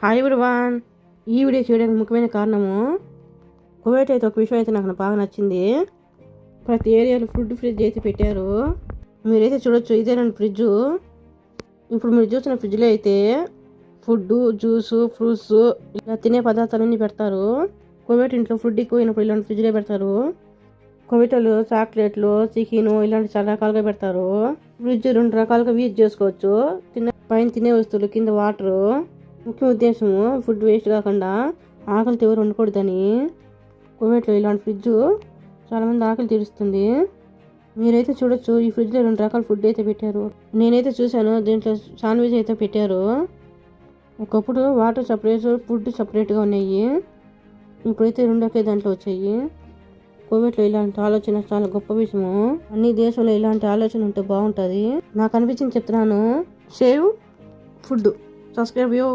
Hi everyone. ఈ video చేయడానికి ముఖ్యమైన కారణము కువైట్ అయితే ఒక విషయం అయితే నాకు బాగా నచ్చింది. ప్రతి ఏరియాలో ఫుడ్ ఫ్రిడ్జ్ అయితే పెట్టారు. మీరైతే చూడొచ్చు, ఇదేనండి ఫ్రిడ్జ్. ఇప్పుడు మీరు చూసిన ఫ్రిడ్జ్లో అయితే ఫుడ్, జ్యూస్, ఫ్రూట్స్ ఇలా తినే పదార్థాలన్నీ పెడతారు. కువైట్ ఇంట్లో ఫుడ్ ఎక్కువైనప్పుడు ఇలాంటి ఫ్రిడ్జ్లో పెడతారు. కువైట్లో చాక్లెట్లు, చికెన్ ఇలాంటి చాలా రకాలుగా పెడతారు. ఫ్రిడ్జ్ 2 రకాలుగా యూజ్ చేసుకోవచ్చు. పైన తినే వస్తువులు, కింద వాటరు. ముఖ్య ఉద్దేశము ఫుడ్ వేస్ట్ కాకుండా ఆకలితో ఎవరు వండకూడదని. కువైట్లో ఇలాంటి ఫ్రిడ్జ్ చాలామంది ఆకలి తీరుస్తుంది. మీరైతే చూడొచ్చు, ఈ ఫ్రిడ్జ్లో 2 రకాల ఫుడ్ అయితే పెట్టారు. నేనైతే చూశాను, దీంట్లో శాండ్విచ్ అయితే పెట్టారు. ఒకప్పుడు వాటర్ సపరేట్, ఫుడ్ సపరేట్గా ఉన్నాయి. ఇప్పుడైతే 2 ఒకే దాంట్లో వచ్చాయి. కువైట్లో ఇలాంటి ఆలోచన చాలా గొప్ప విషయము. అన్ని దేశాల్లో ఇలాంటి ఆలోచన ఉంటే బాగుంటుంది. నాకు అనిపించింది చెప్తున్నాను. Save food. Subscribe you.